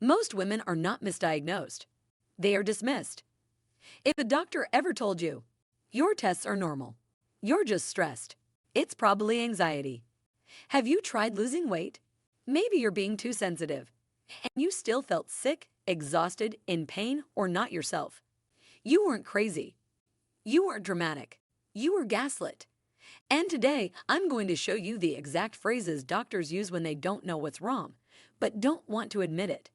Most women are not misdiagnosed. They are dismissed. If a doctor ever told you, your tests are normal, you're just stressed, it's probably anxiety. Have you tried losing weight? Maybe you're being too sensitive, and you still felt sick, exhausted, in pain, or not yourself. You weren't crazy. You weren't dramatic. You were gaslit. And today, I'm going to show you the exact phrases doctors use when they don't know what's wrong, but don't want to admit it.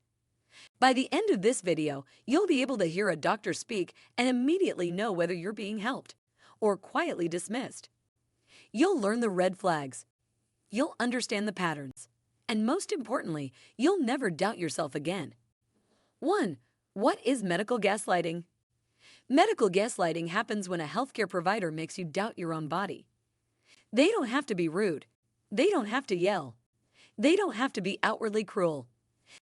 By the end of this video, you'll be able to hear a doctor speak and immediately know whether you're being helped or quietly dismissed. You'll learn the red flags. You'll understand the patterns. And most importantly, you'll never doubt yourself again. 1. What is medical gaslighting? Medical gaslighting happens when a healthcare provider makes you doubt your own body. They don't have to be rude. They don't have to yell. They don't have to be outwardly cruel.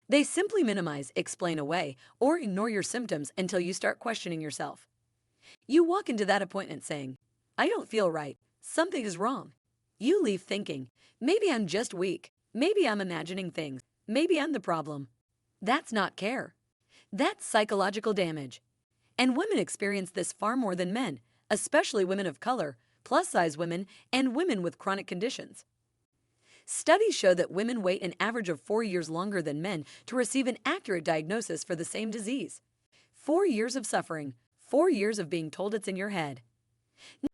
They simply minimize, explain away, or ignore your symptoms until you start questioning yourself. You walk into that appointment saying, "I don't feel right. Something is wrong." You leave thinking, "Maybe I'm just weak. Maybe I'm imagining things. Maybe I'm the problem." That's not care. That's psychological damage. And women experience this far more than men, especially women of color, plus-size women, and women with chronic conditions. Studies show that women wait an average of 4 years longer than men to receive an accurate diagnosis for the same disease. 4 years of suffering, 4 years of being told it's in your head.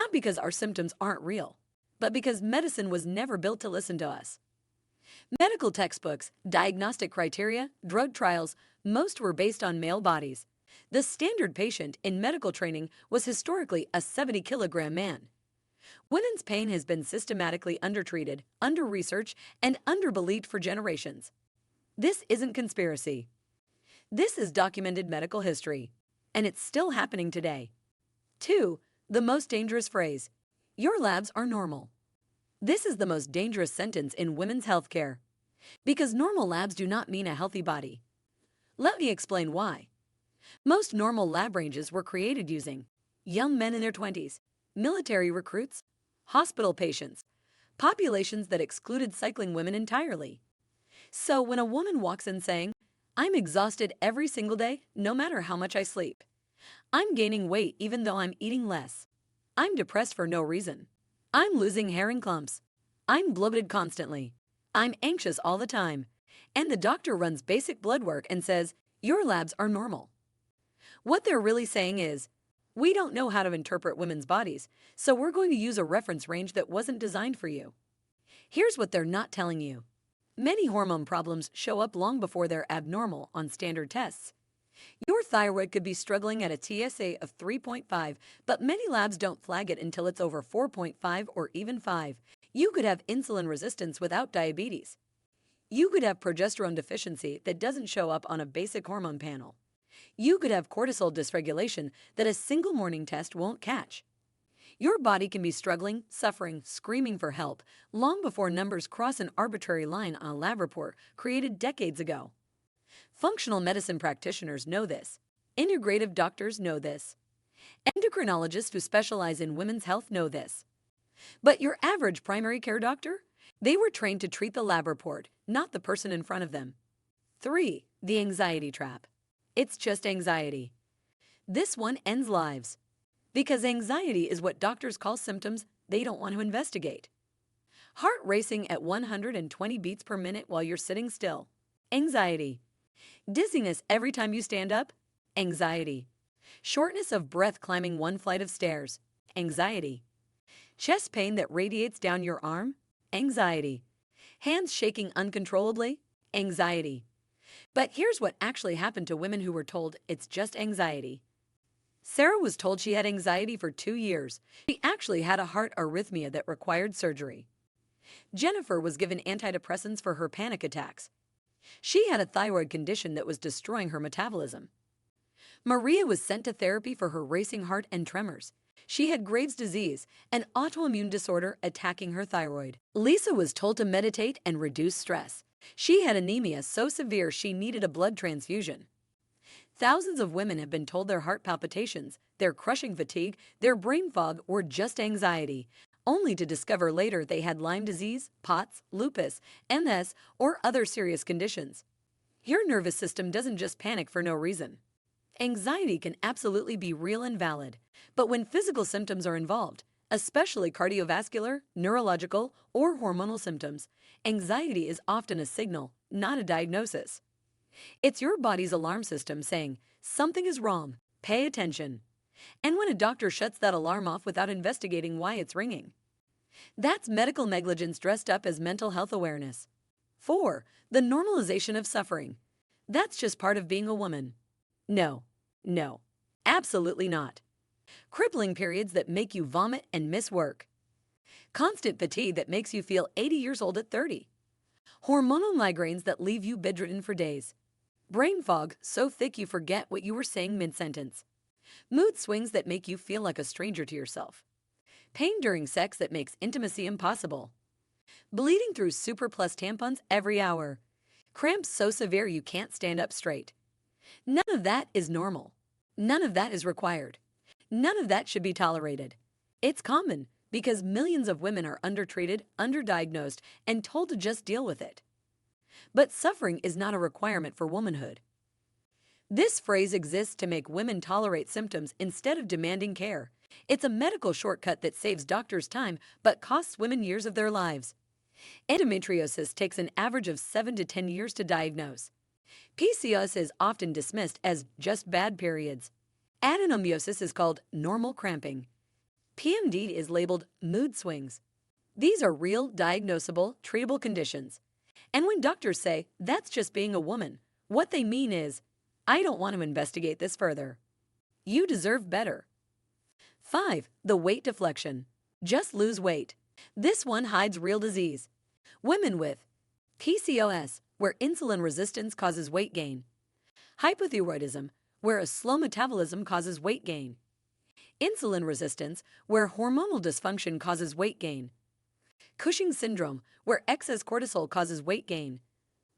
Not because our symptoms aren't real, but because medicine was never built to listen to us. Medical textbooks, diagnostic criteria, drug trials, most were based on male bodies. The standard patient in medical training was historically a 70-kilogram man. Women's pain has been systematically undertreated, under-researched, and under-believed for generations. This isn't conspiracy. This is documented medical history, and it's still happening today. 2. The most dangerous phrase. Your labs are normal. This is the most dangerous sentence in women's healthcare, because normal labs do not mean a healthy body. Let me explain why. Most normal lab ranges were created using young men in their 20s, military recruits, hospital patients, populations that excluded cycling women entirely. So when a woman walks in saying, "I'm exhausted every single day, no matter how much I sleep. I'm gaining weight even though I'm eating less. I'm depressed for no reason. I'm losing hair in clumps. I'm bloated constantly. I'm anxious all the time." And the doctor runs basic blood work and says, "Your labs are normal." What they're really saying is, "We don't know how to interpret women's bodies, so we're going to use a reference range that wasn't designed for you." Here's what they're not telling you. Many hormone problems show up long before they're abnormal on standard tests. Your thyroid could be struggling at a TSA of 3.5, but many labs don't flag it until it's over 4.5 or even 5. You could have insulin resistance without diabetes. You could have progesterone deficiency that doesn't show up on a basic hormone panel. You could have cortisol dysregulation that a single morning test won't catch. Your body can be struggling, suffering, screaming for help long before numbers cross an arbitrary line on a lab report created decades ago. Functional medicine practitioners know this. Integrative doctors know this. Endocrinologists who specialize in women's health know this. But your average primary care doctor? They were trained to treat the lab report, not the person in front of them. 3. The anxiety trap. It's just anxiety. This one ends lives. Because anxiety is what doctors call symptoms they don't want to investigate. Heart racing at 120 beats per minute while you're sitting still. Anxiety. Dizziness every time you stand up. Anxiety. Shortness of breath climbing one flight of stairs. Anxiety. Chest pain that radiates down your arm. Anxiety. Hands shaking uncontrollably. Anxiety. But here's what actually happened to women who were told it's just anxiety. Sarah was told she had anxiety for 2 years. She actually had a heart arrhythmia that required surgery. Jennifer was given antidepressants for her panic attacks. She had a thyroid condition that was destroying her metabolism. Maria was sent to therapy for her racing heart and tremors. She had Graves' disease, an autoimmune disorder attacking her thyroid. Lisa was told to meditate and reduce stress. She had anemia so severe she needed a blood transfusion. Thousands of women have been told their heart palpitations, their crushing fatigue, their brain fog, or just anxiety, only to discover later they had Lyme disease, POTS, lupus, MS, or other serious conditions. Your nervous system doesn't just panic for no reason. Anxiety can absolutely be real and valid, but when physical symptoms are involved, especially cardiovascular, neurological, or hormonal symptoms, anxiety is often a signal, not a diagnosis. It's your body's alarm system saying, something is wrong, pay attention. And when a doctor shuts that alarm off without investigating why it's ringing, that's medical negligence dressed up as mental health awareness. 4. The normalization of suffering. That's just part of being a woman. No, absolutely not. Crippling periods that make you vomit and miss work. Constant fatigue that makes you feel 80 years old at 30. Hormonal migraines that leave you bedridden for days. Brain fog so thick you forget what you were saying mid-sentence. Mood swings that make you feel like a stranger to yourself. Pain during sex that makes intimacy impossible. Bleeding through Super Plus tampons every hour. Cramps so severe you can't stand up straight. None of that is normal. None of that is required. None of that should be tolerated. It's common because millions of women are undertreated, underdiagnosed, and told to just deal with it. But suffering is not a requirement for womanhood. This phrase exists to make women tolerate symptoms instead of demanding care. It's a medical shortcut that saves doctors time but costs women years of their lives. Endometriosis takes an average of 7 to 10 years to diagnose. PCOS is often dismissed as just bad periods. Adenomyosis is called normal cramping. PMD is labeled mood swings. These are real, diagnosable, treatable conditions. And when doctors say, that's just being a woman, what they mean is, I don't want to investigate this further. You deserve better. 5. The weight deflection. Just lose weight. This one hides real disease. Women with PCOS, where insulin resistance causes weight gain. Hypothyroidism, where a slow metabolism causes weight gain. Insulin resistance, where hormonal dysfunction causes weight gain. Cushing's syndrome, where excess cortisol causes weight gain.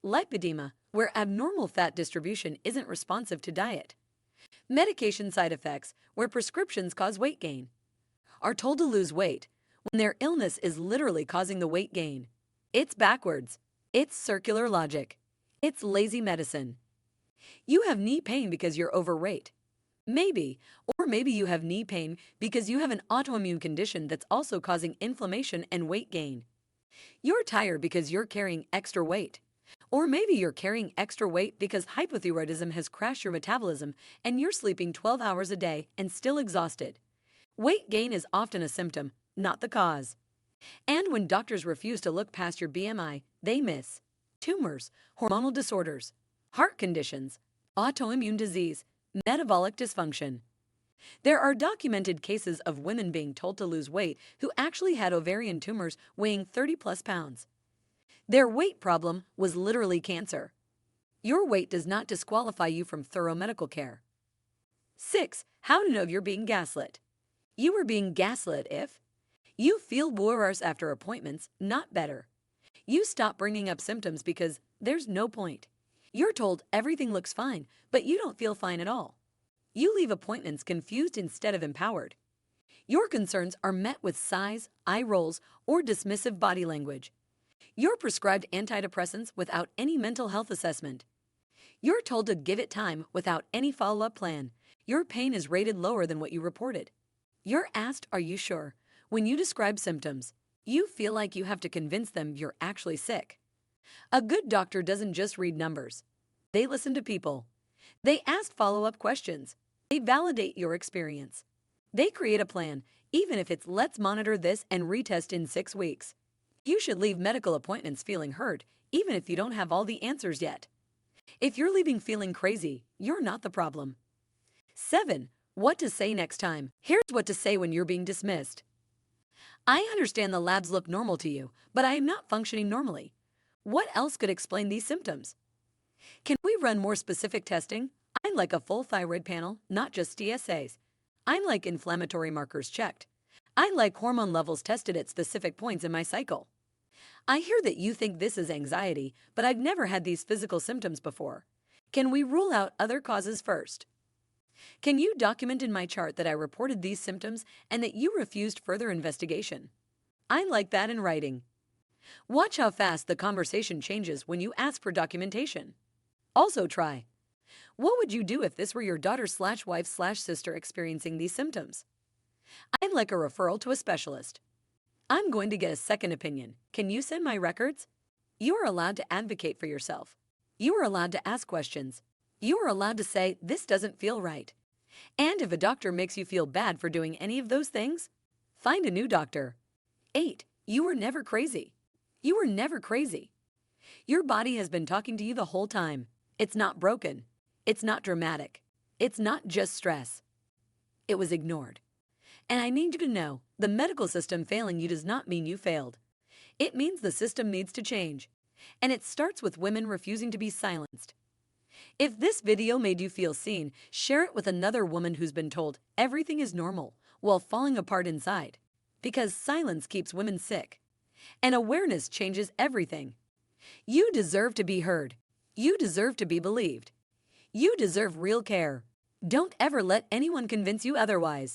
Lipedema, where abnormal fat distribution isn't responsive to diet. Medication side effects, where prescriptions cause weight gain. Are told to lose weight when their illness is literally causing the weight gain. It's backwards. It's circular logic. It's lazy medicine. You have knee pain because you're overweight. Maybe, or maybe you have knee pain because you have an autoimmune condition that's also causing inflammation and weight gain. You're tired because you're carrying extra weight. Or maybe you're carrying extra weight because hypothyroidism has crashed your metabolism and you're sleeping 12 hours a day and still exhausted. Weight gain is often a symptom, not the cause. And when doctors refuse to look past your BMI, they miss tumors, hormonal disorders, heart conditions, autoimmune disease, metabolic dysfunction. There are documented cases of women being told to lose weight who actually had ovarian tumors weighing 30 plus pounds. Their weight problem was literally cancer. Your weight does not disqualify you from thorough medical care. 6. How to know you're being gaslit. You are being gaslit if you feel worse after appointments, not better. You stop bringing up symptoms because there's no point. You're told everything looks fine, but you don't feel fine at all. You leave appointments confused instead of empowered. Your concerns are met with sighs, eye rolls, or dismissive body language. You're prescribed antidepressants without any mental health assessment. You're told to give it time without any follow-up plan. Your pain is rated lower than what you reported. You're asked, are you sure? When you describe symptoms, you feel like you have to convince them you're actually sick. A good doctor doesn't just read numbers. They listen to people. They ask follow-up questions. They validate your experience. They create a plan, even if it's let's monitor this and retest in 6 weeks. You should leave medical appointments feeling heard, even if you don't have all the answers yet. If you're leaving feeling crazy, you're not the problem. 7. What to say next time. Here's what to say when you're being dismissed. I understand the labs look normal to you, but I am not functioning normally. What else could explain these symptoms? Can we run more specific testing? I'd like a full thyroid panel, not just TSAs. I'd like inflammatory markers checked. I'd like hormone levels tested at specific points in my cycle. I hear that you think this is anxiety, but I've never had these physical symptoms before. Can we rule out other causes first? Can you document in my chart that I reported these symptoms and that you refused further investigation? I like that in writing. Watch how fast the conversation changes when you ask for documentation. Also try, what would you do if this were your daughter/wife/sister experiencing these symptoms? I'd like a referral to a specialist. I'm going to get a second opinion. Can you send my records? You are allowed to advocate for yourself. You are allowed to ask questions. You are allowed to say, this doesn't feel right. And if a doctor makes you feel bad for doing any of those things, find a new doctor. 8. You were never crazy. You were never crazy. Your body has been talking to you the whole time. It's not broken. It's not dramatic. It's not just stress. It was ignored. And I need you to know, the medical system failing you does not mean you failed. It means the system needs to change. And it starts with women refusing to be silenced. If this video made you feel seen, share it with another woman who's been told everything is normal while falling apart inside. Because silence keeps women sick. And awareness changes everything. You deserve to be heard. You deserve to be believed. You deserve real care. Don't ever let anyone convince you otherwise.